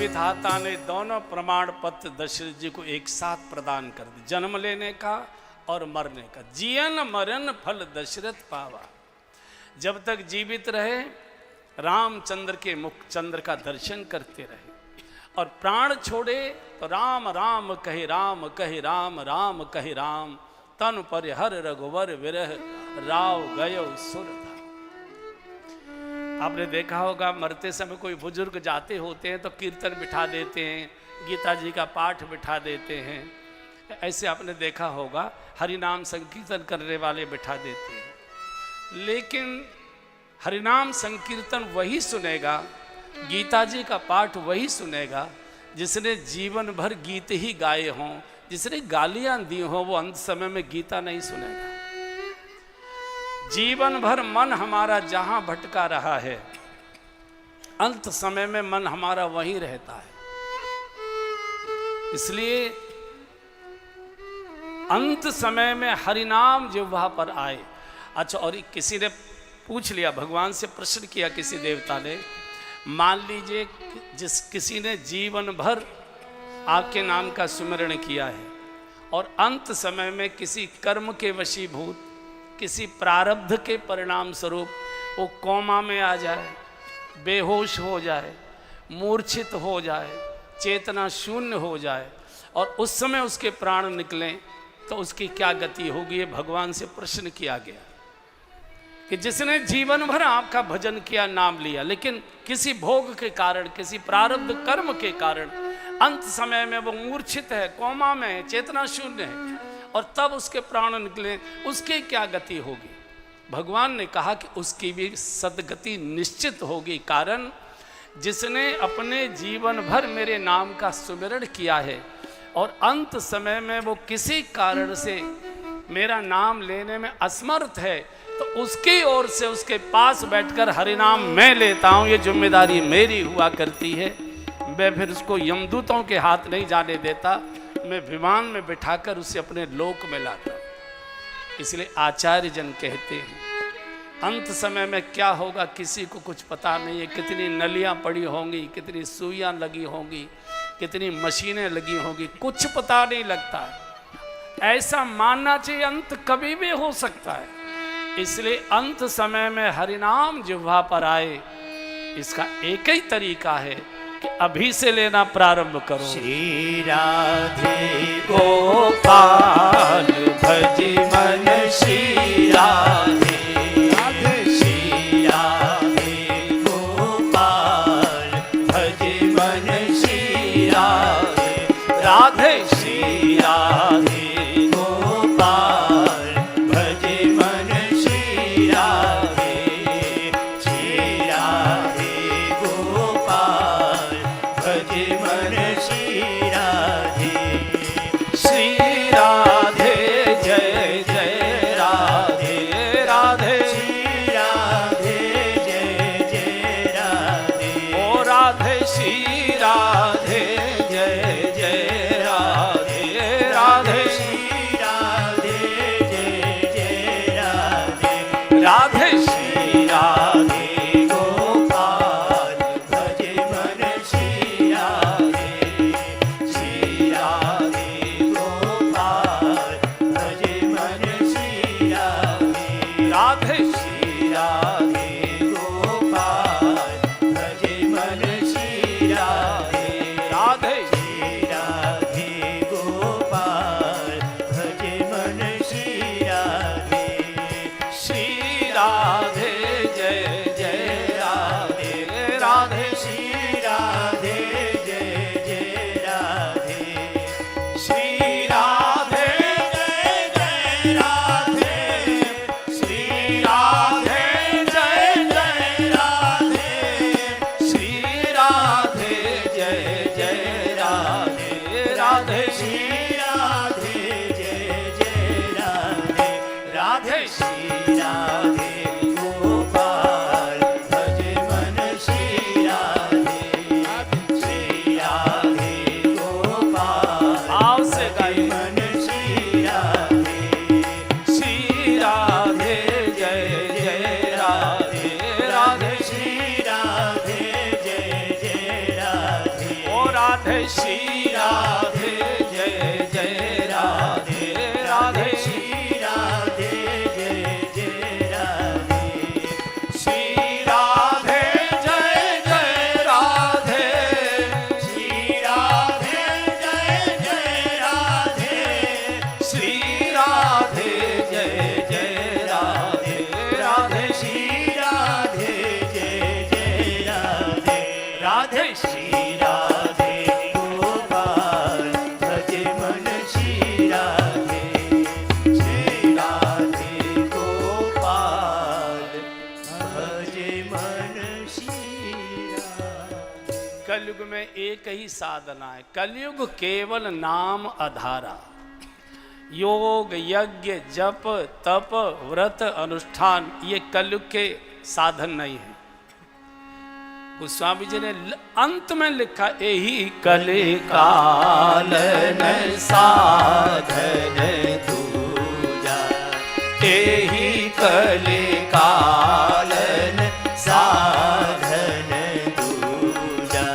विधाता ने दोनों प्रमाण पत्र दशरथ जी को एक साथ प्रदान कर दिए, जन्म लेने का और मरने का। जीवन मरण फल दशरथ पावा। जब तक जीवित रहे रामचंद्र के मुख चंद्र का दर्शन करते रहे, और प्राण छोड़े तो राम राम कहे राम, कहे राम राम कहे राम, तन पर हर रघुवर विरह राव गयो सुरधा। आपने देखा होगा मरते समय कोई बुजुर्ग जाते होते हैं तो कीर्तन बिठा देते हैं, गीता जी का पाठ बिठा देते हैं। ऐसे आपने देखा होगा हरिनाम संकीर्तन करने वाले बिठा देते हैं। लेकिन हरिनाम संकीर्तन वही सुनेगा, गीता जी का पाठ वही सुनेगा जिसने जीवन भर गीत ही गाए हों। जिसने गालियां दी हों वो अंत समय में गीता नहीं सुनेगा। जीवन भर मन हमारा जहां भटका रहा है, अंत समय में मन हमारा वहीं रहता है। इसलिए अंत समय में हरिनाम जिह्वा पर आए। अच्छा, और किसी ने पूछ लिया, भगवान से प्रश्न किया किसी देवता ने, मान लीजिए किसी ने जीवन भर आपके नाम का सुमिरण किया है और अंत समय में किसी कर्म के वशीभूत, किसी प्रारब्ध के परिणाम स्वरूप वो कोमा में आ जाए, बेहोश हो जाए, मूर्छित हो जाए, चेतना शून्य हो जाए और उस समय उसके प्राण निकलें तो उसकी क्या गति होगी? ये भगवान से प्रश्न किया गया कि जिसने जीवन भर आपका भजन किया, नाम लिया, लेकिन किसी भोग के कारण, किसी प्रारब्ध कर्म के कारण अंत समय में वो मूर्छित है, कोमा में है, चेतना शून्य है और तब उसके प्राण निकले, उसकी क्या गति होगी? भगवान ने कहा कि उसकी भी सदगति निश्चित होगी। कारण जिसने अपने जीवन भर मेरे नाम का सुमिरण किया है और अंत समय में वो किसी कारण से मेरा नाम लेने में असमर्थ है, तो उसकी ओर से उसके पास बैठकर हरिनाम मैं लेता हूँ, ये जिम्मेदारी मेरी हुआ करती है। मैं फिर उसको यमदूतों के हाथ नहीं जाने देता, मैं विमान में बिठाकर उसे अपने लोक में लाता। इसलिए आचार्य जन कहते हैं अंत समय में क्या होगा किसी को कुछ पता नहीं है। कितनी नलियां पड़ी होंगी, कितनी सुइयां लगी होंगी, कितनी मशीनें लगी होंगी, कुछ पता नहीं लगता है। ऐसा मानना चाहिए अंत कभी भी हो सकता है। इसलिए अंत समय में हरिनाम जिह्वा पर आए, इसका एक ही तरीका है कि अभी से लेना प्रारंभ करो। श्री राधे गोपाल भज मन श्री राधे, राधे श्री राधे गोपाल भज मन श्री राधे, राधे श्री राधे गोपाल भज मन श्री राधे, श्री राधे गोपाल भज मन श्री राधे। श्री राधे जय जय राधे राधे, श्री राधे जय जय राधे, ओ राधे श्री राधे जय जय राधे राधे, राधे श्री राधे जय जय राधे राधे श्री राधे जय जय राधे श्री राधे जय जय राधे श्री राधे जय जय राधे श्री राधे जय जय राधे राधे श्री राधे जय जय राधे राधे श्री राधे गोपाल भज मन श्री राधे गोपाल भज मन श्री राधे। कलयुग में एक ही साधना है। कलयुग केवल नाम आधारा। योग यज्ञ जप तप व्रत अनुष्ठान ये कलयुग के साधन नहीं है। गोस्वामी जी ने अंत में लिखा यही कली कालन साधन दूजा एहि कले कालन साधन दूजा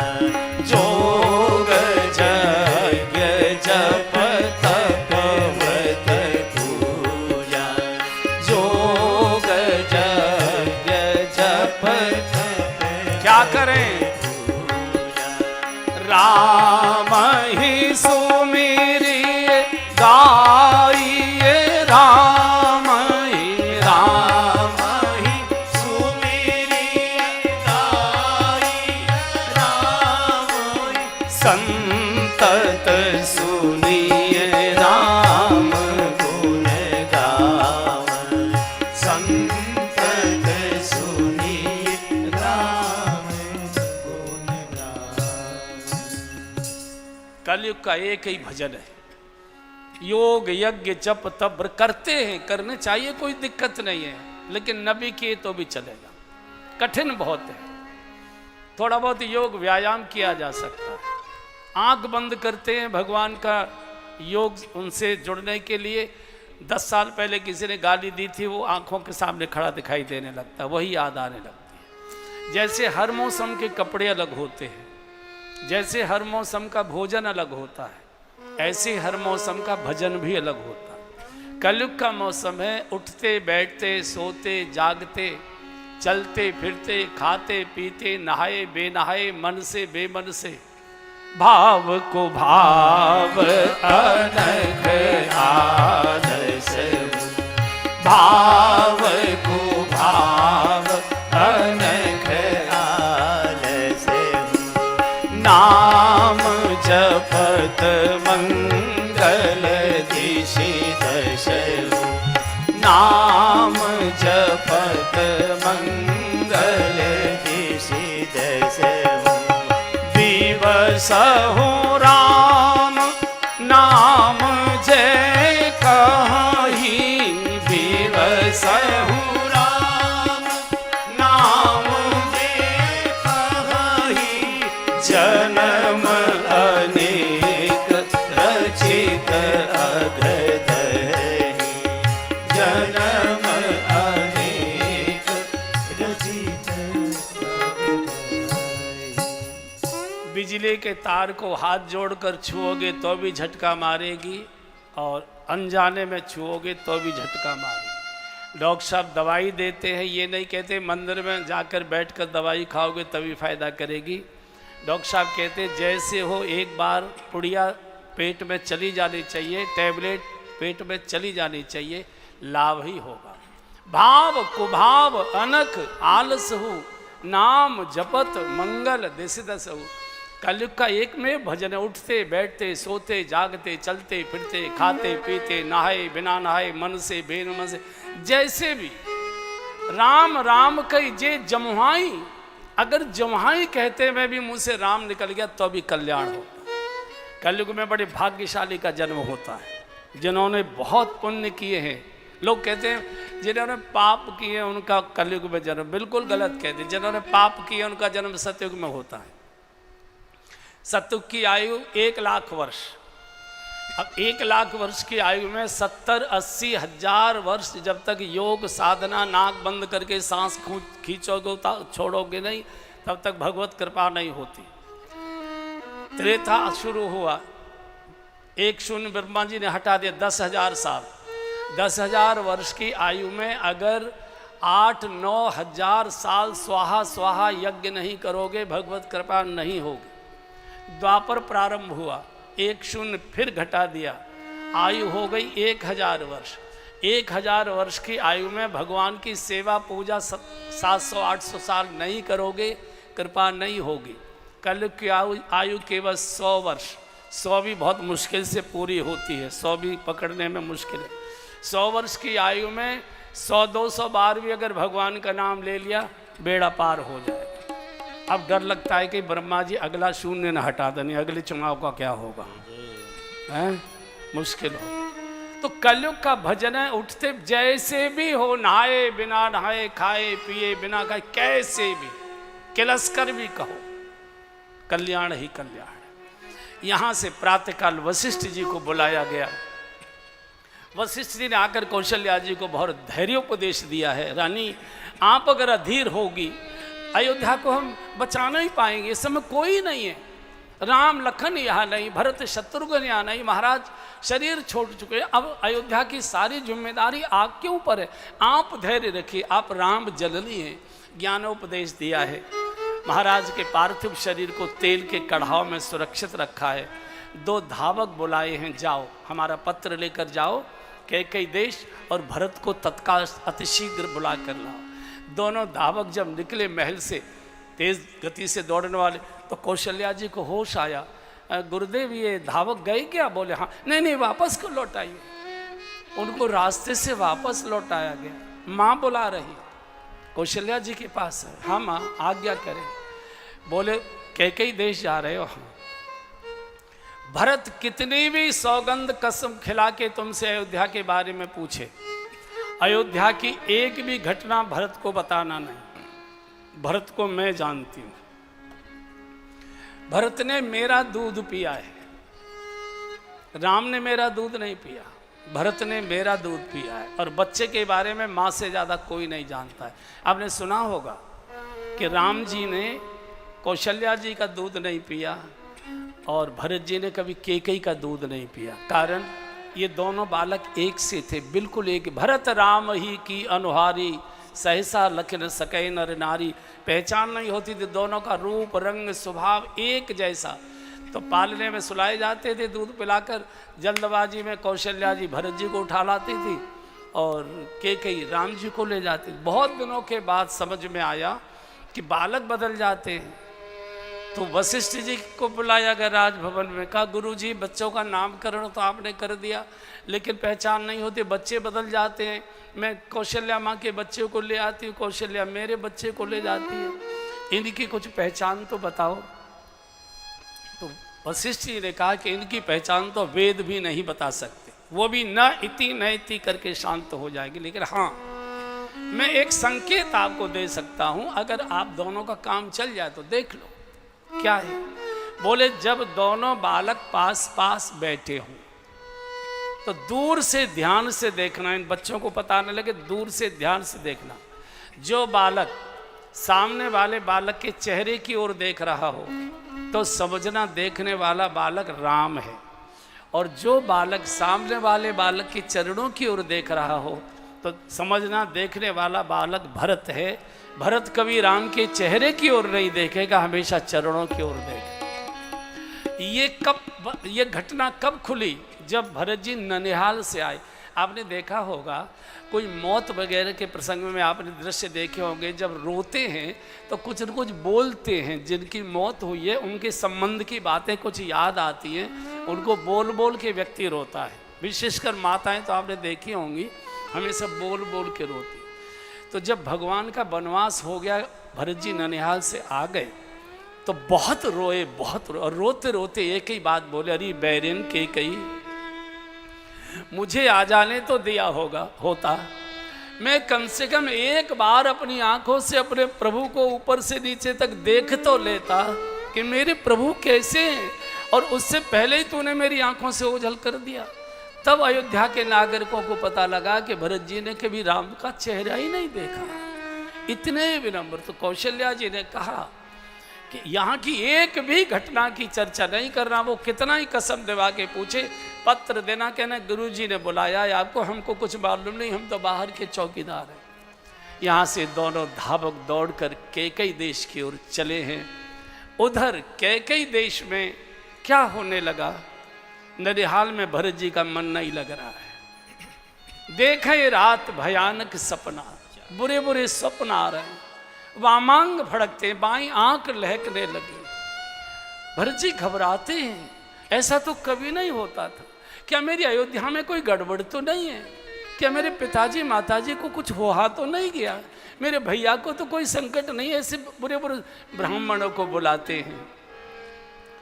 जोग यज्ञ जप तप व्रत पूजा जोग यज्ञ जप क्या करें? राम ही सुमिरिए गाइए राम ही राम ही सुमिरिए गाइए राम ही संतत सुनिए राम गुण गावै संतत सुनिए राम गुण गावै। कलयुग का एक ही भजन है। योग यज्ञ जप तप करते हैं, करने चाहिए, कोई दिक्कत नहीं है, लेकिन नबी किए तो भी चलेगा। कठिन बहुत है। थोड़ा बहुत योग व्यायाम किया जा सकता है। आंख बंद करते हैं भगवान का योग उनसे जुड़ने के लिए। 10 साल पहले किसी ने गाली दी थी, वो आंखों के सामने खड़ा दिखाई देने लगता है, वही याद आने लगती है। जैसे हर मौसम के कपड़े अलग होते हैं, जैसे हर मौसम का भोजन अलग होता है, ऐसे हर मौसम का भजन भी अलग होता है। कलयुग का मौसम है उठते बैठते सोते जागते चलते फिरते खाते पीते नहाए बेनहाए मन से बेमन से भाव को भाव अनघ आदर्श भाव को भाव अनघ आलस नाम जपत मंगल दिशि दशहु नाम जपत मंगल दिशि दशहु दिवसहु राम नाम जय कहि दिवसहु राम नाम जय कहि जन्म अनेक रचित अग्रदहि जन्म अनेक रचित बिजली के तार को हाथ जोड़कर छुओगे तो भी झटका मारेगी और अनजाने में छुओगे तो भी झटका मारेगी। डॉक्टर साहब दवाई देते हैं, ये नहीं कहते मंदिर में जाकर बैठकर दवाई खाओगे तभी फायदा करेगी। डॉक्टर साहब कहते जैसे हो एक बार पुड़िया पेट में चली जानी चाहिए, टैबलेट पेट में चली जानी चाहिए, लाभ ही होगा। भाव कुभाव अनख आलस हो नाम जपत मंगल दिशि दशहु। कलयुग का एक में भजन है। उठते बैठते सोते जागते चलते फिरते खाते पीते नहाए बिना नहाए मन से बेमन से जैसे भी राम राम कही जे जमुहाई। अगर जमुहाई कहते में भी मुंह से राम निकल गया तो भी कल्याण होता। कलयुग में बड़े भाग्यशाली का जन्म होता है जिन्होंने बहुत पुण्य किए हैं। लोग कहते हैं जिन्होंने पाप किए उनका कलयुग में जन्म, बिल्कुल गलत कहते हैं। जिन्होंने पाप किए उनका जन्म सतयुग में होता है। सतयुग की आयु 1,00,000 वर्ष। अब 1,00,000 वर्ष की आयु में 70-80 हजार वर्ष जब तक योग साधना नाक बंद करके सांस खींचोगे छोड़ोगे नहीं तब तक भगवत कृपा नहीं होती। त्रेता शुरू हुआ, 1 ब्रह्मा जी ने हटा दिया, 10,000 साल। 10,000 वर्ष की आयु में अगर 8-9 हजार साल स्वाहा स्वाहा यज्ञ नहीं करोगे, भगवत कृपा नहीं होगी। द्वापर प्रारंभ हुआ, 1 फिर घटा दिया, आयु हो गई 1000 वर्ष। 1000 वर्ष की आयु में भगवान की सेवा पूजा 700-800 साल नहीं करोगे, कृपा नहीं होगी। कल की आयु केवल 100 वर्ष, 100 भी बहुत मुश्किल से पूरी होती है, 100 भी पकड़ने में मुश्किल है। 100 वर्ष की आयु में 100-200 बार भी अगर भगवान का नाम ले लिया, बेड़ा पार हो जाएगा। अब डर लगता है कि ब्रह्मा जी अगला 0 न हटा दें, अगले चुनाव का क्या होगा, है मुश्किल हो। तो कलयुग का भजन है, उठते जैसे भी हो, नहाए बिना नहाए, खाए पिए बिना खाए, कैसे भी किलस्कर भी कहो, कल्याण ही कल्याण। यहाँ से प्रातःकाल वशिष्ठ जी को बुलाया गया। वशिष्ठ जी ने आकर कौशल्या जी को बहुत धैर्योपदेश दिया है। रानी, आप अगर अधीर होगी, अयोध्या को हम बचा नहीं पाएंगे, इस समय कोई नहीं है, राम लखन यहाँ नहीं, भरत शत्रुघ्न यहाँ नहीं, महाराज शरीर छोड़ चुके हैं, अब अयोध्या की सारी जिम्मेदारी आपके ऊपर है, आप धैर्य रखिए, आप राम जननी हैं। ज्ञानोपदेश दिया है। महाराज के पार्थिव शरीर को तेल के कढ़ाव में सुरक्षित रखा है। 2 धावक बुलाए हैं, जाओ हमारा पत्र लेकर जाओ कैकेयी देश, और भरत को तत्काल अतिशीघ्र बुला कर लाओ। दोनों धावक जब निकले महल से, तेज गति से दौड़ने वाले, तो कौशल्या जी को होश आया, गुरुदेव ये धावक गए क्या? बोले हाँ। नहीं वापस को लौटाइए। उनको रास्ते से वापस लौटाया गया। माँ बुला रही, कौशल्या जी के पास है। हाँ माँ, आज्ञा करें। बोले कैकेयी देश जा रहे हो? हाँ। भरत कितनी भी सौगंध कसम खिला के तुमसे अयोध्या के बारे में पूछे, अयोध्या की एक भी घटना भरत को बताना नहीं। भरत को मैं जानती हूं। भरत ने मेरा दूध पिया है, राम ने मेरा दूध नहीं पिया, भरत ने मेरा दूध पिया है। और बच्चे के बारे में माँ से ज़्यादा कोई नहीं जानता है। आपने सुना होगा कि राम जी ने कौशल्या जी का दूध नहीं पिया और भरत जी ने कभी कैकेयी का दूध नहीं पिया। कारण ये दोनों बालक एक से थे, बिल्कुल एक। भरत राम ही की अनुहारी, सहसा लख न सकै नर नारी। पहचान नहीं होती थी, दोनों का रूप रंग स्वभाव एक जैसा। तो पालने में सुलाए जाते थे, दूध पिलाकर। जल्दबाजी में कौशल्या जी भरत जी को उठा लाती थी और कैकेयी राम जी को ले जाती। बहुत दिनों के बाद समझ में आया कि बालक बदल जाते हैं। तो वशिष्ठ जी को बुलाया गया राजभवन में। कहा गुरुजी, बच्चों का नामकरण तो आपने कर दिया, लेकिन पहचान नहीं होती, बच्चे बदल जाते हैं। मैं कौशल्या माँ के बच्चे को ले आती हूँ, कौशल्या मेरे बच्चे को ले जाती है, इनकी कुछ पहचान तो बताओ। तो वशिष्ठ जी ने कहा कि इनकी पहचान तो वेद भी नहीं बता सकते, वो भी न इति न इति करके शांत हो जाएगी। लेकिन हाँ, मैं एक संकेत आपको दे सकता हूँ, अगर आप दोनों का काम चल जाए तो देख लो। क्या है? बोले जब दोनों बालक पास पास बैठे हों तो दूर से ध्यान से देखना, इन बच्चों को पता न लगे, दूर से ध्यान से देखना। जो बालक सामने वाले बालक के चेहरे की ओर देख रहा हो तो समझना देखने वाला बालक राम है, और जो बालक सामने वाले बालक के चरणों की ओर देख रहा हो तो समझना देखने वाला बालक भरत है। भरत कभी राम के चेहरे की ओर नहीं देखेगा, हमेशा चरणों की ओर देखेगा। ये घटना कब खुली? जब भरत जी ननिहाल से आए। आपने देखा होगा कोई मौत वगैरह के प्रसंग में आपने दृश्य देखे होंगे, जब रोते हैं तो कुछ न कुछ बोलते हैं। जिनकी मौत हुई है उनके संबंध की बातें कुछ याद आती हैं, उनको बोल बोल के व्यक्ति रोता है। विशेषकर माताएं तो आपने देखी होंगी, हमेशा बोल बोल के रोती। तो जब भगवान का वनवास हो गया, भरत जी ननिहाल से आ गए तो बहुत रोए, बहुत रोए, और रोते रोते एक ही बात बोले, अरे बैरिन कैकेयी, मुझे आ जाने तो दिया होता, मैं कम से कम एक बार अपनी आंखों से अपने प्रभु को ऊपर से नीचे तक देख तो लेता कि मेरे प्रभु कैसे हैं, और उससे पहले ही तूने मेरी आंखों से ओझल कर दिया। तब अयोध्या के नागरिकों को पता लगा कि भरत जी ने कभी राम का चेहरा ही नहीं देखा। इतने विनम्र। तो कौशल्या जी ने कहा कि यहाँ की एक भी घटना की चर्चा नहीं करना। वो कितना ही कसम दिवा के पूछे, पत्र देना, कहना गुरुजी ने बुलाया है आपको, हमको कुछ मालूम नहीं, हम तो बाहर के चौकीदार हैं। यहाँ से दोनों धावक दौड़कर कैकई देश की ओर चले हैं। उधर कैकई देश में क्या होने लगा, ननिहाल में भरत जी का मन नहीं लग रहा है। देखे रात भयानक सपना, बुरे बुरे स्वप्न आ रहे हैं, वामांग भड़कते, बाईं आंख लहकने लगी। भरत जी घबराते हैं, ऐसा तो कभी नहीं होता था। क्या मेरी अयोध्या में कोई गड़बड़ तो नहीं है? क्या मेरे पिताजी माताजी को कुछ हुआ तो नहीं गया? मेरे भैया को तो कोई संकट नहीं? ऐसे बुरे बुरे ब्राह्मणों को बुलाते हैं।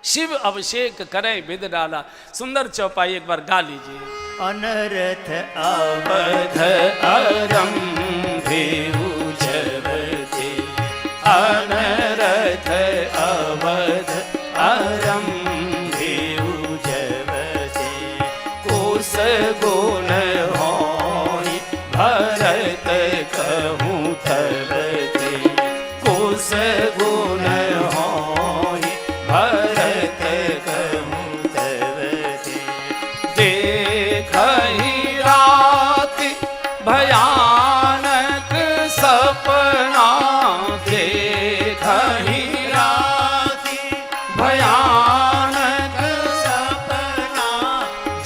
शिव अभिषेक करें विद डाला। सुंदर चौपाई एक बार गा लीजिए। अनर्थ अवध आरंभे उजवते, अनर्थ अवध आरंभे उजवते, कोस गुण होई भरत कहूँ तबते, कोस गुण होई भरत कहूँ तबते, देखहि रात भयानक सपना, देखहि रात भयानक सपना,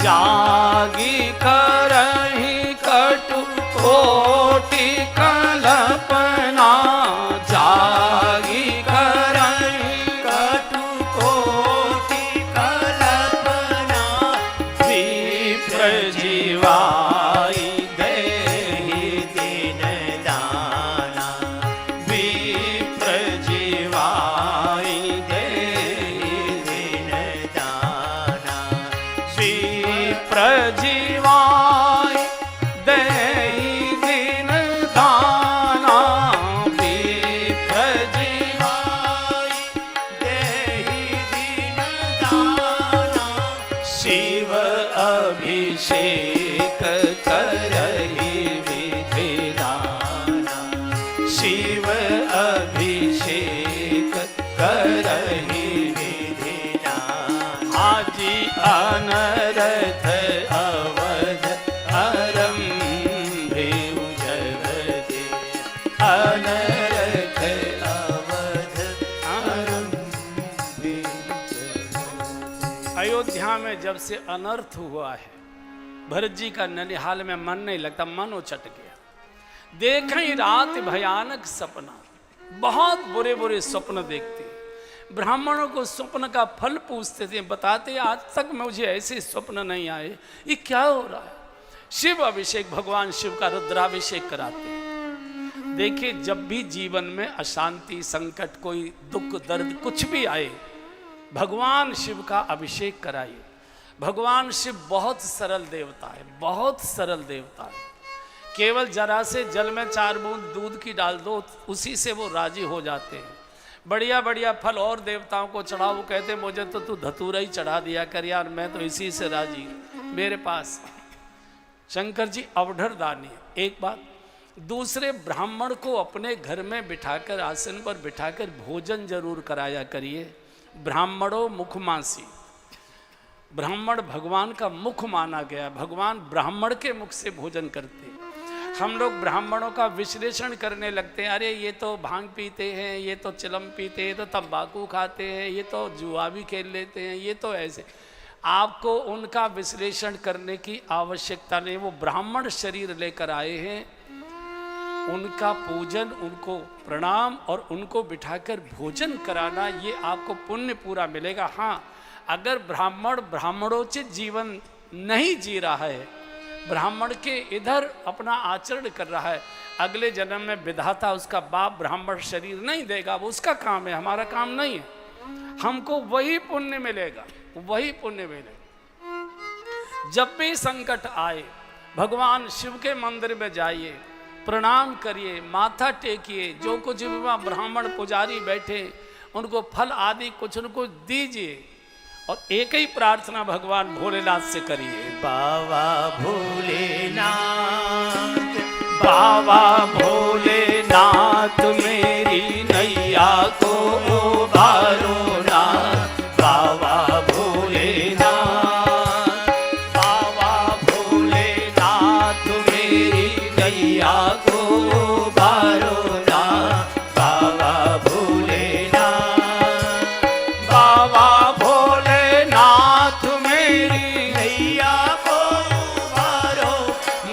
जागी करहि कटु कोटि कल्पना, जागी करहि कटु कोटि कल्पना, विप्र जीवाई देहि दीन दाना, विप्र जीवाई देहि दीन दाना, विप्र जीवाई देहि दीन दाना, विप्र जीवाई देहि दीन दाना, शिव अभिषेक करहि विधि दाना, शिव अभिषेक करहि विधि दाना, आजी अनरथ अवध आरंभे उजवते, अनरथ अवध आरंभे उजवते। अयोध्या में जब से अनर्थ हुआ है, भरत जी का ननिहाल में मन नहीं लगता, मन उचट गया। देखें रात भयानक सपना, बहुत बुरे बुरे स्वप्न देखते। ब्राह्मणों को स्वप्न का फल पूछते थे, बताते आज तक मुझे ऐसे स्वप्न नहीं आए, ये क्या हो रहा है? शिव अभिषेक, भगवान शिव का रुद्राभिषेक कराते हैं। देखिए, जब भी जीवन में अशांति, संकट, कोई दुख दर्द कुछ भी आए, भगवान शिव का अभिषेक कराइए। भगवान शिव बहुत सरल देवता है, बहुत सरल देवता है। केवल जरा से जल में 4 बूंद दूध की डाल दो, उसी से वो राजी हो जाते हैं। बढ़िया बढ़िया फल और देवताओं को चढ़ाओ, वो कहते हैं मुझे तो तू धतूरा ही चढ़ा दिया कर यार, मैं तो इसी से राजी हूँ मेरे पास। शंकर जी अवढर दानी। एक बात, दूसरे ब्राह्मण को अपने घर में बिठाकर, आसन पर बिठाकर भोजन जरूर कराया करिए। ब्राह्मणों मुखमासी, ब्राह्मण भगवान का मुख माना गया, भगवान ब्राह्मण के मुख से भोजन करते हैं। हम लोग ब्राह्मणों का विश्लेषण करने लगते हैं, अरे ये तो भांग पीते हैं, ये तो चिलम पीते हैं, ये तो तंबाकू खाते हैं, ये तो जुआ भी खेल लेते हैं, ये तो ऐसे। आपको उनका विश्लेषण करने की आवश्यकता नहीं। वो ब्राह्मण शरीर लेकर आए हैं, उनका पूजन, उनको प्रणाम और उनको बिठाकर भोजन कराना, ये आपको पुण्य पूरा मिलेगा। हाँ, अगर ब्राह्मण ब्राह्मणोचित जीवन नहीं जी रहा है, ब्राह्मण के इधर अपना आचरण कर रहा है, अगले जन्म में विधाता उसका बाप ब्राह्मण शरीर नहीं देगा, वो उसका काम है, हमारा काम नहीं है। हमको वही पुण्य मिलेगा, वही पुण्य मिलेगा। जब भी संकट आए, भगवान शिव के मंदिर में जाइए, प्रणाम करिए, माथा टेकिए, जो कुछ भी वहाँ ब्राह्मण पुजारी बैठे उनको फल आदि कुछ उनको दीजिए, और एक ही प्रार्थना भगवान भोलेनाथ से करिए, बाबा भोलेनाथ, बाबा भोलेनाथ मेरी नैया को उबारो ना बाबा भोलेनाथ। बाबा भोलेनाथ मेरी नैया को उबारो ना बाबा भोलेनाथ। बाबा भोलेनाथ मेरी नैया को उबारो,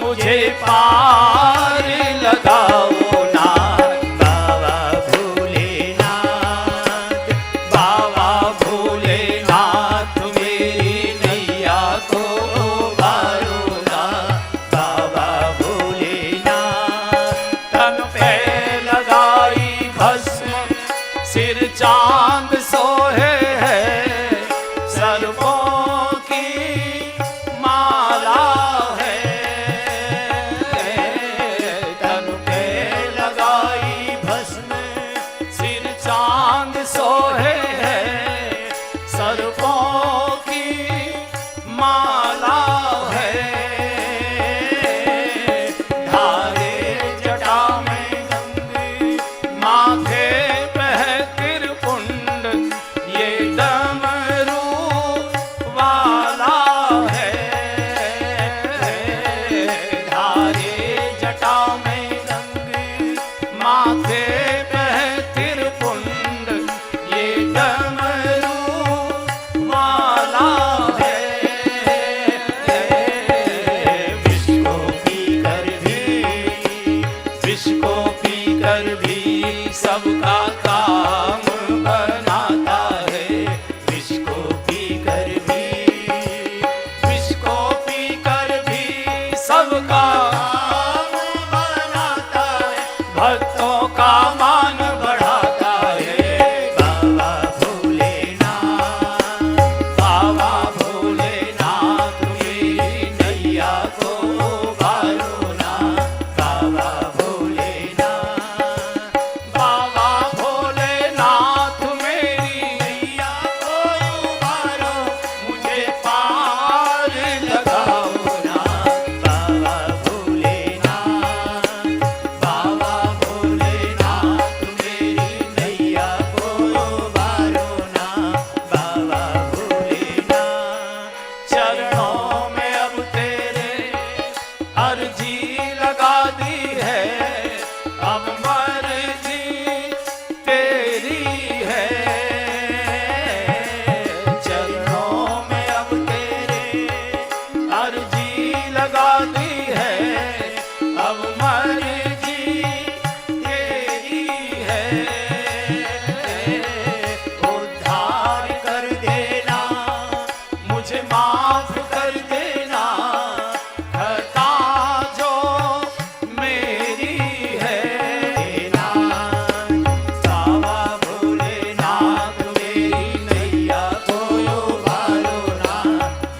मुझे पार लगाओ ना बाबा भोलेनाथ। बाबा भोलेनाथ मेरी नैया को उबारो ना बाबा भोलेनाथ। तन पे लगाई भस्म सिर चांद सोहे है, सर्पों की माला है। तन पे लगाई भस्म सिर चांद सोहे है, सर्पों की माला है। धारे जटा में गंगे, माथे पे त्रिपुंड, ये डमरू वाला है। धारे जटा में गंगे, माथे पे त्रिपुंड, ये डमरू वाला है। विष को पीकर भी, विष को पीकर भी सबका काम बनाता है। विष को पीकर भी, विष को पीकर भी सबका काम बनाता है, भक्तों का मान बढ़ाता है। बाबा भोलेनाथ, बाबा भोलेनाथ मेरी नैया को उबारो ना बाबा भोलेनाथ। बाबा भोलेनाथ मेरी नैया को उबारो, मुझे पार लगाओ ना बाबा भोलेनाथ। बाबा भोलेनाथ मेरी नैया को उबारो ना बाबा भोलेनाथ। चरणों में अब तेरे अर्जी लगा दी है, अब मर्जी तेरी है। चरणों में अब तेरे अर्जी लगा दी है, अब मर्जी तेरी है। उद्धार कर देना, मुझे माफ कर देना, खता जो मेरी है। बाबा भोलेनाथ मेरी नैया को उबारो ना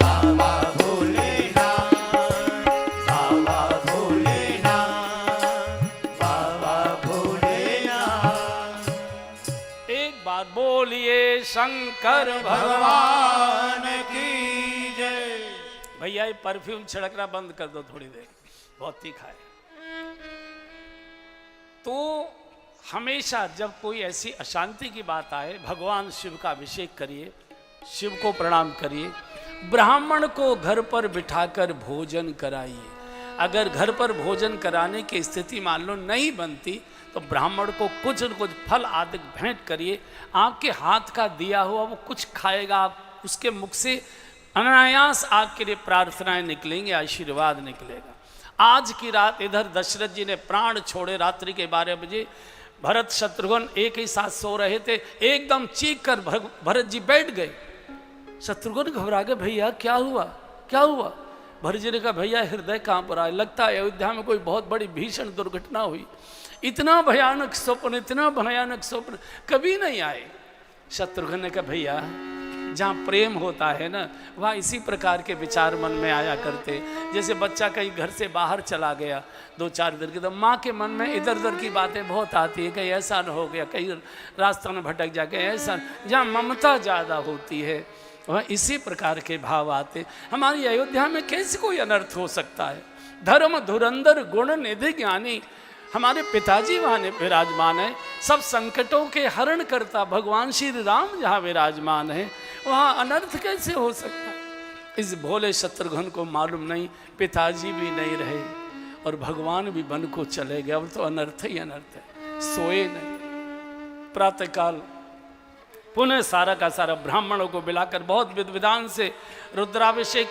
बाबा भोलेनाथ। बाबा भोलेनाथ, बाबा भोलेनाथ। एक बार बोलिए शंकर भगवान की जय। भैया ये परफ्यूम छिड़कना बंद कर दो थोड़ी देर, बहुत तीखा है। तो हमेशा जब कोई ऐसी अशांति की बात आए, भगवान शिव का अभिषेक करिए, शिव को प्रणाम करिए, ब्राह्मण को घर पर बिठाकर भोजन कराइए। अगर घर पर भोजन कराने की स्थिति मान लो नहीं बनती, तो ब्राह्मण को कुछ न कुछ फल आदि भेंट करिए। आपके हाथ का दिया हुआ वो कुछ खाएगा, आप उसके मुख से अनायास आपके लिए प्रार्थनाएं निकलेंगे, आशीर्वाद निकलेगा। आज की रात इधर दशरथ जी ने प्राण छोड़े, रात्रि के 12 बजे भरत शत्रुघ्न एक ही साथ सो रहे थे, एकदम चीख कर भरत जी बैठ गए। शत्रुघ्न घबरा गए, भैया क्या हुआ क्या हुआ? भरत जी ने कहा, भैया हृदय कहाँ पर आए, लगता है अयोध्या में कोई बहुत बड़ी भीषण दुर्घटना हुई। इतना भयानक स्वप्न कभी नहीं आए। शत्रुघ्न ने कहा, भैया जहाँ प्रेम होता है ना, वहाँ इसी प्रकार के विचार मन में आया करते। जैसे बच्चा कहीं घर से बाहर चला गया 2-4 दिन के, तो माँ के मन में इधर उधर की बातें बहुत आती है, कहीं ऐसा न हो गया, कहीं रास्ता में भटक जाके ऐसा। जहाँ ममता ज़्यादा होती है वहाँ इसी प्रकार के भाव आते। हमारी अयोध्या में कैसे कोई अनर्थ हो सकता है? धर्म धुरंधर गुण निधि ज्ञानी, हमारे पिताजी वहां विराजमान है, सब संकटों के हरण करता भगवान श्री राम जहां विराजमान है, वहां अनर्थ कैसे हो सकता? इस भोले शत्रुघ्न को मालूम नहीं, पिताजी भी नहीं रहे और भगवान भी वन को चले गए। अब तो अनर्थ ही अनर्थ है। सोए नहीं, प्रातःकाल पुनः सारा का सारा ब्राह्मणों को बुलाकर बहुत विधि विधान से रुद्राभिषेक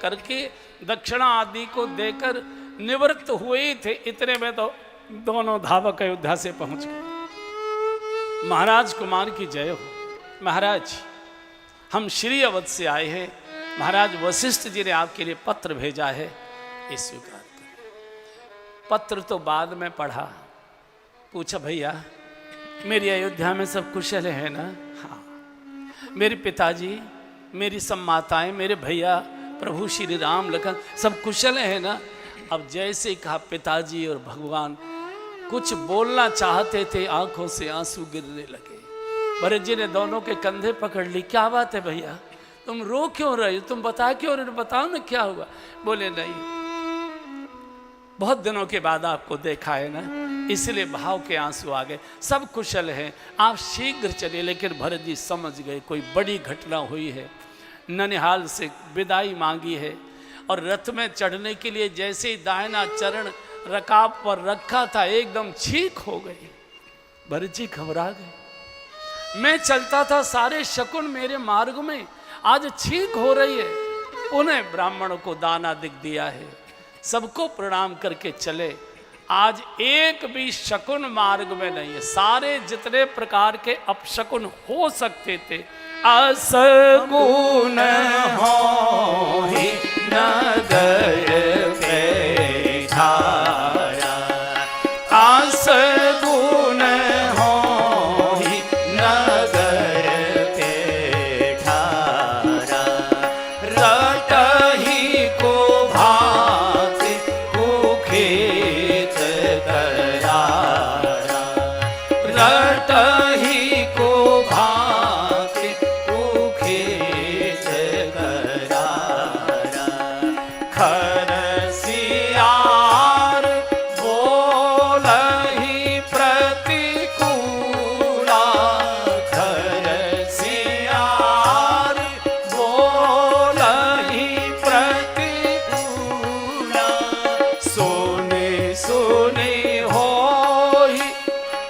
करके दक्षिणा आदि को देकर निवृत्त हुए थे। इतने में तो दोनों धावक अयोध्या से पहुंच गए। महाराज कुमार की जय हो। महाराज, हम श्री अवध से आए हैं, महाराज वशिष्ठ जी ने आपके लिए पत्र भेजा है, ये स्वीकार करें। पत्र तो बाद में पढ़ा, पूछा भैया मेरी अयोध्या में सब कुशल है ना? हाँ। मेरे पिताजी, मेरी सब माताएं, मेरे भैया प्रभु श्री राम लखन सब कुशल है ना? अब जैसे ही कहा पिताजी और भगवान कुछ बोलना चाहते थे, आंखों से आंसू गिरने लगे। भरत जी ने दोनों के कंधे पकड़ ली। क्या बात है भैया, तुम रो क्यों रहे हो? तुम बता क्यों रहे हो? बताओ ना क्या हुआ। बोले नहीं, बहुत दिनों के बाद आपको देखा है ना, इसलिए भाव के आंसू आ गए। सब कुशल हैं, आप शीघ्र चले। लेकिन भरत जी समझ गए कोई बड़ी घटना हुई है। ननिहाल से विदाई मांगी है और रथ में चढ़ने के लिए जैसे ही दाहिना चरण रकाब पर रखा था, एकदम छींक हो गई। भरत जी घबरा गए। मैं चलता था, सारे शकुन मेरे मार्ग में, आज छींक हो रही है। उन्हें ब्राह्मणों को दाना दिख दिया है, सबको प्रणाम करके चले। आज एक भी शकुन मार्ग में नहीं है। सारे जितने प्रकार के अपशकुन हो सकते थे, असगुन हो ही नगर पे ठाया, असगुन हो ही नगर पे ठाया, रटही को भांति कुखेत करारा, रटही को भांति कुखेत करारा, खरसियार बोलहि प्रतिकूला, खरसियार बोलहि प्रतिकूला, सोने सोने होहि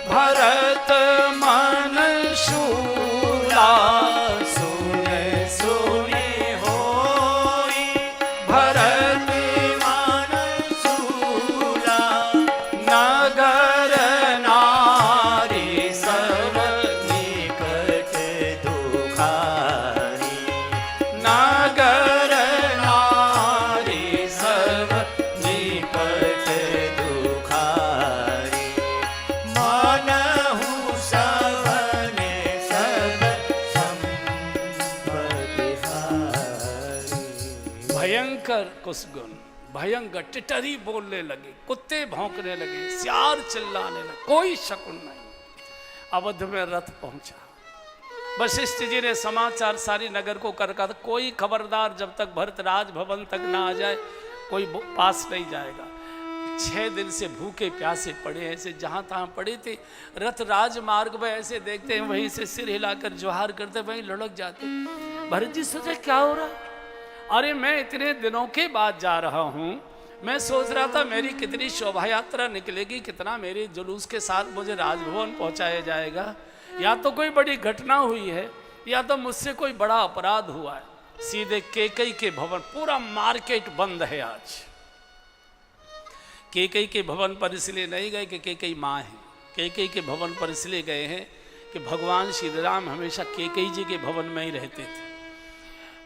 भरत मन शूला, सोने सोने होहि भरत मन शूला, नगर नारी सब निकट दुखारी, नगर नारी सब निकट दुखारी, मनहु सबने सब संपत्ति हारी। भयंकर कुसगुन, भयंकर टिटरी बोलने लगे, कुत्ते भौंकने लगे, सियार चिल्लाने लगे, कोई शकुन नहीं। अवध में रथ पहुंचा। वशिष्ठ जी ने समाचार सारी नगर को कर कहा था, कोई खबरदार जब तक भरत राजभवन तक ना आ जाए कोई पास नहीं जाएगा। 6 दिन से भूखे प्यासे पड़े, ऐसे जहां तहां पड़े थे। रथ राजमार्ग में ऐसे देखते हैं, वहीं से सिर हिलाकर जोहार करते, वहीं लुढ़क जाते। भरत जी सोचे क्या हो रहा? अरे मैं इतने दिनों के बाद जा रहा हूं, मैं सोच रहा था मेरी कितनी शोभा यात्रा निकलेगी, कितना मेरे जुलूस के साथ मुझे राजभवन पहुंचाया जाएगा। या तो कोई बड़ी घटना हुई है, या तो मुझसे कोई बड़ा अपराध हुआ है। सीधे केकई के भवन, पूरा मार्केट बंद है आज। केकई के भवन पर इसलिए नहीं गए कि केकई माँ है, केकई के भवन पर इसलिए गए हैं कि भगवान श्री राम हमेशा केकई जी के भवन में ही रहते थे,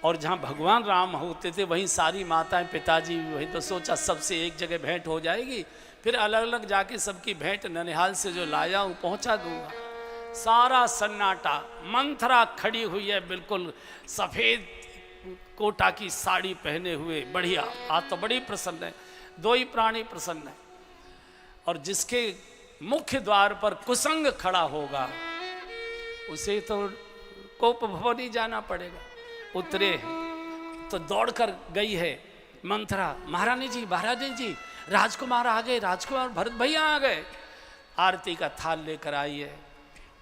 और जहाँ भगवान राम होते थे वहीं सारी माताएं पिताजी भी वही। तो सोचा सबसे एक जगह भेंट हो जाएगी, फिर अलग अलग जाके सबकी भेंट ननिहाल से जो लाया हूँ पहुँचा दूंगा। सारा सन्नाटा, मंथरा खड़ी हुई है बिल्कुल सफ़ेद कोटा की साड़ी पहने हुए, बढ़िया, आज तो बड़ी प्रसन्न है। 2 ही प्राणी प्रसन्न है, और जिसके मुख्य द्वार पर कुसंग खड़ा होगा उसे तो कोप भवन ही जाना पड़ेगा। उतरे हैं तो दौड़कर गई है मंथरा, महारानी जी राजकुमार आ गए, राजकुमार भरत भैया आ गए। आरती का थाल लेकर आई है,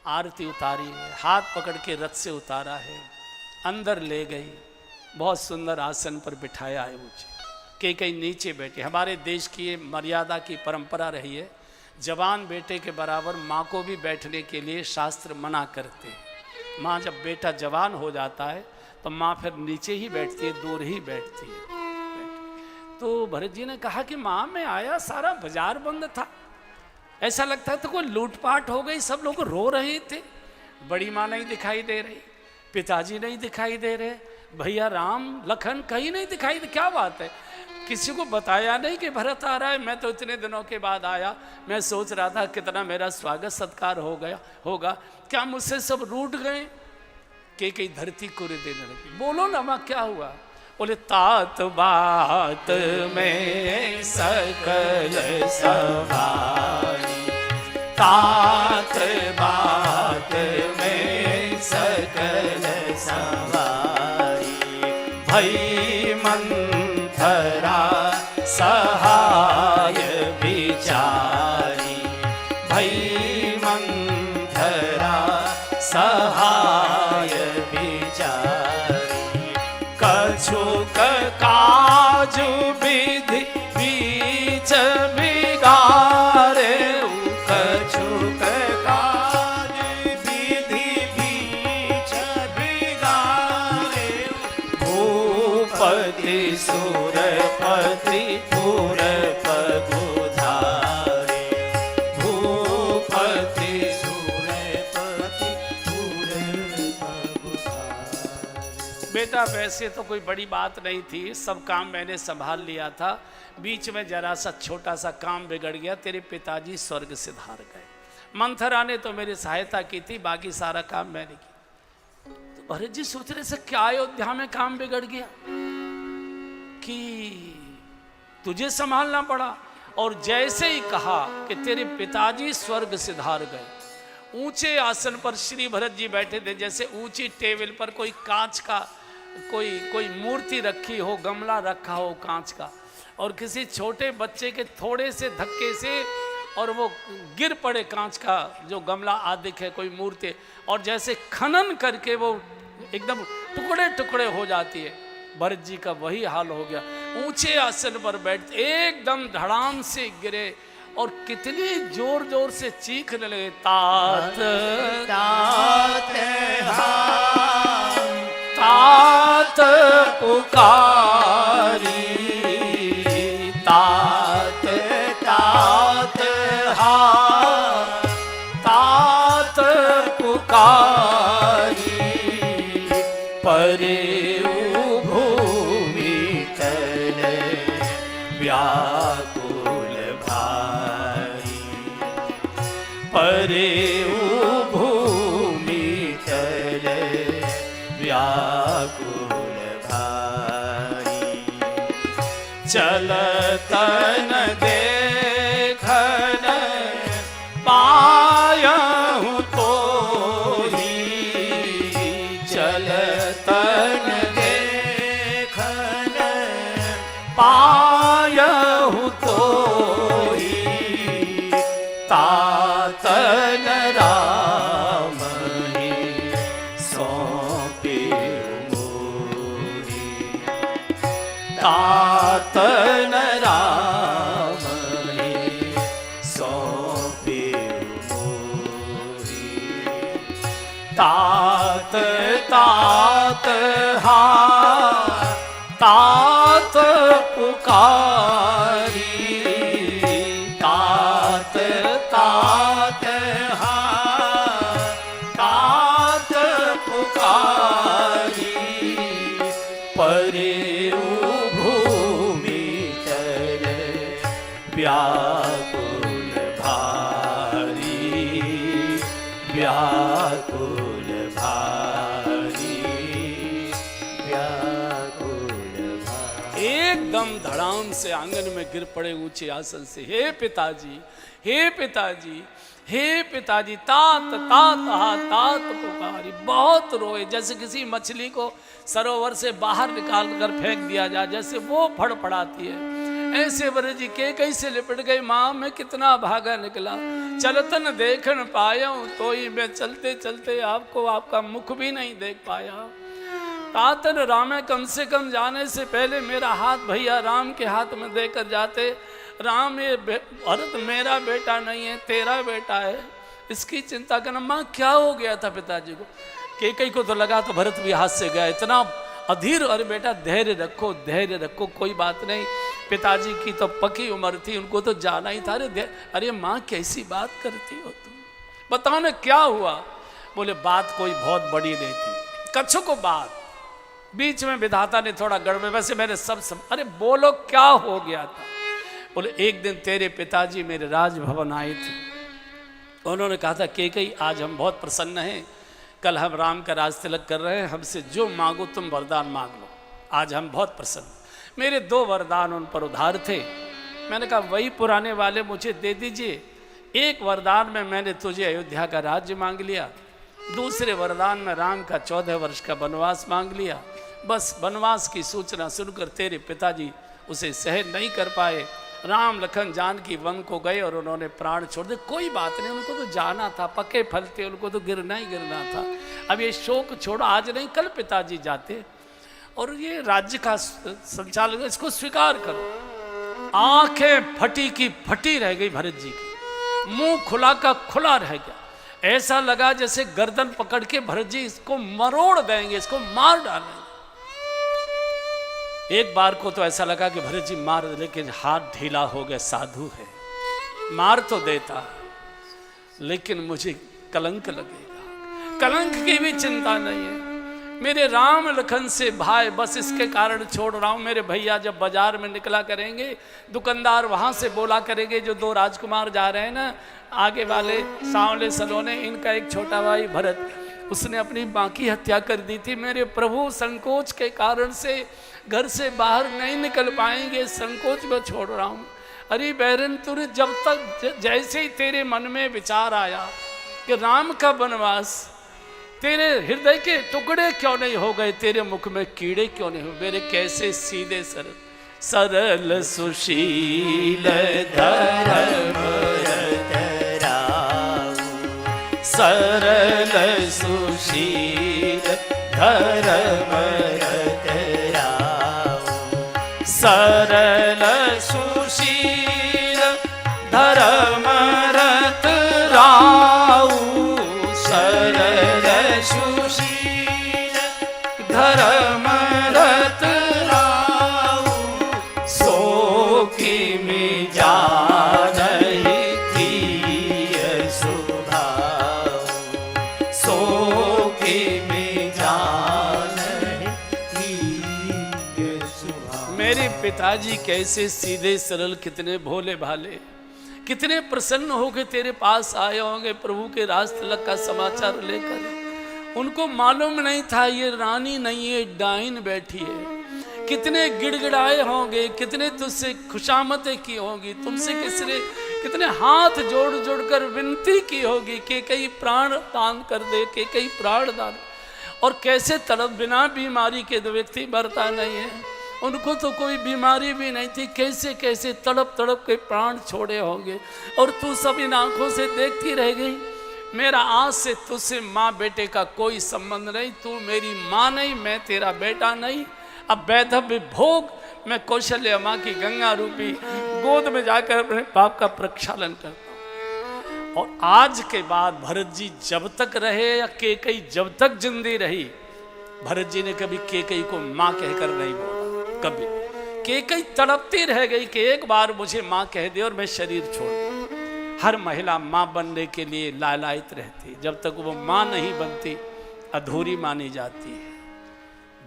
आरती उतारी है, हाथ पकड़ के रथ से उतारा है, अंदर ले गई, बहुत सुंदर आसन पर बिठाया है मुझे। कई नीचे बैठे। हमारे देश की ये मर्यादा की परंपरा रही है, जवान बेटे के बराबर माँ को भी बैठने के लिए शास्त्र मना करते हैं। माँ जब बेटा जवान हो जाता है तो माँ फिर नीचे ही बैठती है, दूर ही बैठती है। तो भरत जी ने कहा कि माँ मैं आया, सारा बाजार बंद था, ऐसा लगता था कोई लूटपाट हो गई, सब लोग रो रहे थे। बड़ी माँ नहीं दिखाई दे रही, पिताजी नहीं दिखाई दे रहे, भैया राम लखन कहीं नहीं दिखाई दे। क्या बात है, किसी को बताया नहीं कि भरत आ रहा है? मैं तो इतने दिनों के बाद आया, मैं सोच रहा था कितना मेरा स्वागत सत्कार हो गया होगा, क्या मुझसे सब रूठ गए? कई धरती कुरे देने लगी। बोलो ना माँ क्या हुआ? बोले तात बात में सकल सवारी, तात बात में सकल सवारी, भई मंथरा सहाय विचारी, भई मंथरा सहाय विचारी, कछुक काजु विधि बीच बिगारे, कछुक काजु विधि बीच बिगारे, भूपति सुरपति पुर पगुधारे, भूपति सुरपति पुर पगुधारे। बेटा वैसे तो कोई बड़ी बात नहीं थी, सब काम मैंने संभाल लिया था, बीच में जरा सा छोटा सा काम बिगड़ गया, तेरे पिताजी स्वर्ग सिधार गए। मंथरा ने तो मेरी सहायता की थी, बाकी सारा काम मैंने किया। तो भरत जी सोच रहे से क्या अयोध्या में काम बिगड़ गया कि तुझे संभालना पड़ा। और जैसे ही कहा कि तेरे पिताजी स्वर्ग सिधार गए, ऊंचे आसन पर श्री भरत जी बैठे थे, जैसे ऊंची टेबल पर कोई कांच का कोई मूर्ति रखी हो, गमला रखा हो कांच का, और किसी छोटे बच्चे के थोड़े से धक्के से और वो गिर पड़े कांच का जो गमला आदिक है, कोई मूर्ति, और जैसे खनन करके वो एकदम टुकड़े टुकड़े हो जाती है। भरत जी का वही हाल हो गया। ऊंचे आसन पर बैठ एकदम धड़ाम से गिरे और कितनी जोर जोर से चीखने लगे, तात तात तात पुकारी, तात तात तात पुकारी, परे भूमि तल व्याकुल भाई, परे भूमि तल व्याकुल भाई, चलतन देखन पायहु तोहि, चलतन देखन पायहु तोहि, तातन राम ही सौंपे मोहि, तातन राम ही सौंपे मोहि, तात तात तात पुकारी, तात तात तात पुकारी, परे भूमि तर व्याकुल भारी, व्याकुल भारी, व्याकुल भारी। एकदम धड़ाम से आंगन में गिर पड़े ऊंचे आसन से, हे पिताजी, हे पिताजी, हे पिताजी, तात तात तात पुकारी। बहुत रोए, जैसे किसी मछली को सरोवर से बाहर निकाल कर फेंक दिया जाए, जैसे वो फड़फड़ाती है, ऐसे भरत जी के कैसे लिपट गए, माँ मैं कितना भागा निकला, चलतन देखन पाया हूं तो ही मैं चलते चलते आपको आपका मुख भी नहीं देख पाया। तातन राम कम से कम जाने से पहले मेरा हाथ भैया राम के हाथ में देकर जाते। राम ये भरत मेरा बेटा नहीं है, तेरा बेटा है, इसकी चिंता करना। माँ क्या हो गया था पिताजी को? केकई को तो लगा तो भरत भी हाथ से गया, इतना अधीर। अरे बेटा धैर्य रखो, धैर्य रखो, कोई बात नहीं। पिताजी की तो पक्की उम्र थी, उनको तो जाना ही था। अरे माँ कैसी बात करती हो तुम, बताओ ना क्या हुआ? बोले बात कोई बहुत बड़ी नहीं थी, कच्छू को बात बीच में विधाता ने थोड़ा गड़बड़, वैसे मैंने सब अरे बोलो क्या हो गया था? बोले एक दिन तेरे पिताजी मेरे राजभवन आए थे, उन्होंने कहा था केकई आज हम बहुत प्रसन्न हैं, कल हम राम का राज तिलक कर रहे हैं, हमसे जो मांगो तुम वरदान मांग लो, आज हम बहुत प्रसन्न। मेरे 2 वरदान उन पर उधार थे, मैंने कहा वही पुराने वाले मुझे दे दीजिए। एक वरदान में मैंने तुझे अयोध्या का राज्य मांग लिया, दूसरे वरदान में राम का 14 वर्ष का वनवास मांग लिया। बस वनवास की सूचना सुनकर तेरे पिताजी उसे सहन नहीं कर पाए, राम लखन जानकी वन को गए और उन्होंने प्राण छोड़ दिए। कोई बात नहीं, उनको तो जाना था, पके फल थे, उनको तो गिरना ही गिरना था। अब ये शोक छोड़ो, आज नहीं कल पिताजी जाते और ये राज्य का संचालन, इसको स्वीकार करो। आंखें फटी की फटी रह गई भरत जी की, मुंह खुला का खुला रह गया। ऐसा लगा जैसे गर्दन पकड़ के भरत जी इसको मरोड़ देंगे, इसको मार डालेंगे। एक बार को तो ऐसा लगा कि भरत जी मार, लेकिन हाथ ढीला हो गया, साधु है, मार तो देता लेकिन मुझे कलंक लगेगा। कलंक की भी चिंता नहीं है, मेरे राम लखन से भाई, बस इसके कारण छोड़ रहा हूं। मेरे भैया जब बाजार में निकला करेंगे, दुकानदार वहां से बोला करेंगे जो 2 राजकुमार जा रहे हैं ना आगे वाले सांवले सलोने, इनका एक छोटा भाई भरत, उसने अपनी मां की हत्या कर दी थी। मेरे प्रभु संकोच के कारण से घर से बाहर नहीं निकल पाएंगे, संकोच में छोड़ रहा हूं। अरे बहरन तूने जब तक जैसे ही तेरे मन में विचार आया कि राम का वनवास, तेरे हृदय के टुकड़े क्यों नहीं हो गए, तेरे मुख में कीड़े क्यों नहीं हुए? मेरे कैसे सीधे सरल सरल सुशील धर्म सरल सुशील धर्म सरल सुशील धर्म रत राऊ, सरल सुशील धर्म रत राऊ, सो की में जानहि प्रिय स्वभाव, सो की में जानहि प्रिय स्वभाव। मेरे पिताजी कैसे सीधे सरल, कितने भोले भाले, कितने प्रसन्न होकर तेरे पास आए होंगे प्रभु के राज तिलक का समाचार लेकर। उनको मालूम नहीं था ये रानी नहीं है, डाइन बैठी है। कितने गिड़गिड़ाए होंगे, कितने तुझसे खुशामतें की होंगी, तुमसे कितने हाथ जोड़ जोड़ कर विनती की होगी कि कई प्राण दान कर दे, कि कई प्राण दान। और कैसे तड़प, बिना बीमारी के व्यक्ति मरता नहीं है, उनको तो कोई बीमारी भी नहीं थी, कैसे कैसे तड़प तड़प के प्राण छोड़े होंगे। और तू सब इन आंखों से देखती रह गई। मेरा आज से तुझसे माँ बेटे का कोई संबंध नहीं, तू मेरी माँ नहीं, मैं तेरा बेटा नहीं। अब वैधव्य भोग, मैं कौशल्या माँ की गंगा रूपी गोद में जाकर अपने पाप का प्रक्षालन करता हूँ। और आज के बाद भरत जी जब तक रहे या केकई जब तक जिंदी रही, भरत जी ने कभी केकई को माँ कहकर नहीं बोला। कभी केकई तड़पती रह गई कि एक बार मुझे माँ कह दे और मैं शरीर छोड़ दूं। हर महिला माँ बनने के लिए लालायित रहती, जब तक वो माँ नहीं बनती अधूरी मानी जाती है।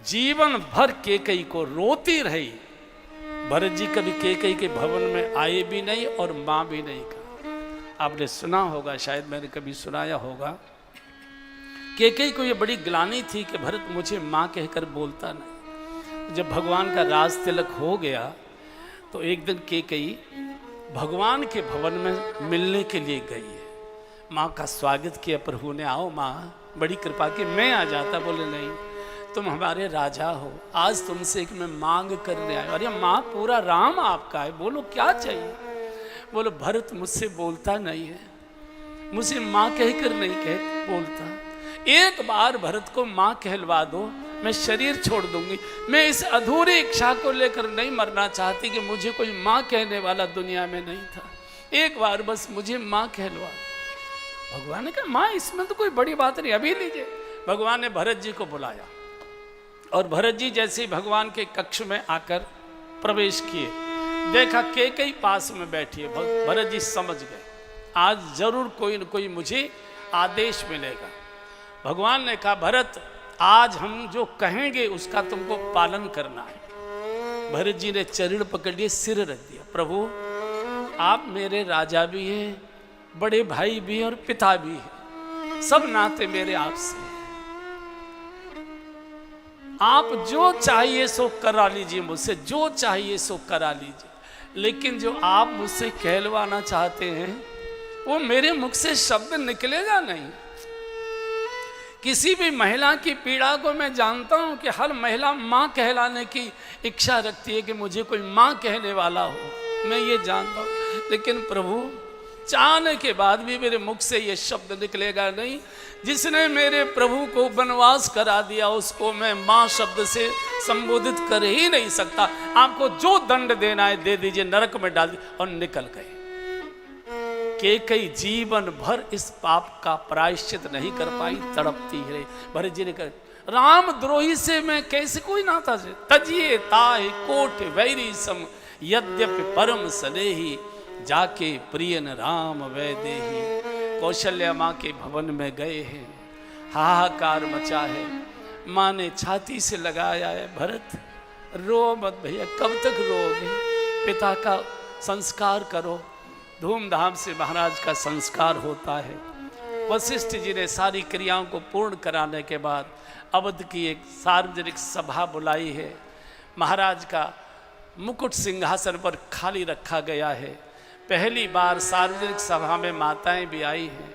जीवन भर केकई को रोती रही। भरत जी कभी केकई के भवन में आए भी नहीं और माँ भी नहीं कहा। आपने सुना होगा, शायद मैंने कभी सुनाया होगा, केकई को ये बड़ी ग्लानि थी कि भरत मुझे माँ कहकर बोलता नहीं। जब भगवान का राज तिलक हो गया तो एक दिन केकई भगवान के भवन में मिलने के लिए गई है। माँ का स्वागत किया प्रभु ने, आओ माँ, बड़ी कृपा की। मैं आ जाता, बोले नहीं, तुम हमारे राजा हो, आज तुमसे एक मैं मांग करने आया। अरे माँ, पूरा राम आपका है, बोलो क्या चाहिए। बोलो भरत मुझसे बोलता नहीं है, मुझे माँ कहकर नहीं बोलता, एक बार भरत को माँ कहलवा दो, मैं शरीर छोड़ दूंगी। मैं इस अधूरी इच्छा को लेकर नहीं मरना चाहती कि मुझे कोई माँ कहने वाला दुनिया में नहीं था, एक बार बस मुझे माँ कहलवा। भगवान ने कहा माँ इसमें तो कोई बड़ी बात नहीं, अभी लीजिए। भगवान ने भरत जी को बुलाया और भरत जी जैसे ही भगवान के कक्ष में आकर प्रवेश किए, देखा कैकेयी पास में बैठी है। भरत जी समझ गए आज जरूर कोई न कोई मुझे आदेश मिलेगा। भगवान ने कहा भरत, आज हम जो कहेंगे उसका तुमको पालन करना है। भरत जी ने चरण पकड़ लिए, सिर रख दिया। प्रभु आप मेरे राजा भी हैं, बड़े भाई भी हैं और पिता भी हैं, सब नाते मेरे आपसे। आप जो चाहिए सो करा लीजिए मुझसे, जो चाहिए सो करा लीजिए, लेकिन जो आप मुझसे कहलवाना चाहते हैं वो मेरे मुख से शब्द निकलेगा नहीं। किसी भी महिला की पीड़ा को मैं जानता हूं कि हर महिला माँ कहलाने की इच्छा रखती है कि मुझे कोई माँ कहने वाला हो, मैं ये जानता हूं, लेकिन प्रभु चाहने के बाद भी मेरे मुख से ये शब्द निकलेगा नहीं। जिसने मेरे प्रभु को वनवास करा दिया उसको मैं माँ शब्द से संबोधित कर ही नहीं सकता। आपको जो दंड देना है दे दीजिए, नरक में डाल दीजिए। और निकल गए। कैकेयी जीवन भर इस पाप का प्रायश्चित नहीं कर पाई, तड़पती है। भरत जी ने कहा राम द्रोही से मैं कैसे कोई नाता से, तजिए ताहि कोट वैरी सम, यद्यपि परम सनेही, जाके प्रियन राम वै देही। कौशल्या माँ के भवन में गए हैं, हाहाकार मचा है। माँ ने छाती से लगाया है, भरत रो मत भैया, कब तक रोगे, पिता का संस्कार करो। धूमधाम से महाराज का संस्कार होता है। वशिष्ठ जी ने सारी क्रियाओं को पूर्ण कराने के बाद अवध की एक सार्वजनिक सभा बुलाई है। महाराज का मुकुट सिंहासन पर खाली रखा गया है। पहली बार सार्वजनिक सभा में माताएं भी आई हैं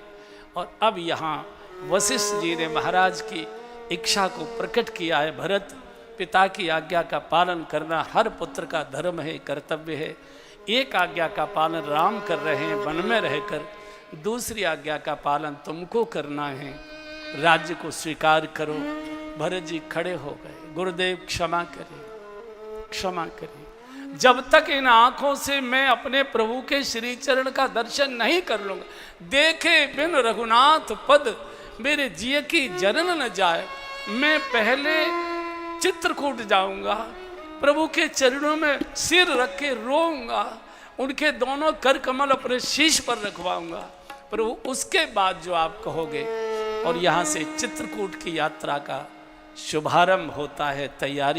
और अब यहाँ वशिष्ठ जी ने महाराज की इच्छा को प्रकट किया है। भरत, पिता की आज्ञा का पालन करना हर पुत्र का धर्म है, कर्तव्य है। एक आज्ञा का पालन राम कर रहे हैं वन में रहकर, दूसरी आज्ञा का पालन तुमको करना है, राज्य को स्वीकार करो। भरत जी खड़े हो गए, गुरुदेव क्षमा करें, क्षमा करें। जब तक इन आंखों से मैं अपने प्रभु के श्री चरण का दर्शन नहीं कर लूंगा, देखे बिन रघुनाथ पद मेरे जिय की जरन न जाए, मैं पहले चित्रकूट जाऊंगा, प्रभु के चरणों में सिर रख के रोऊंगा, उनके दोनों कर कमल अपने शीश पर रखवाऊंगा प्रभु, उसके बाद जो आप कहोगे। और यहाँ से चित्रकूट की यात्रा का शुभारंभ होता है, तैयारी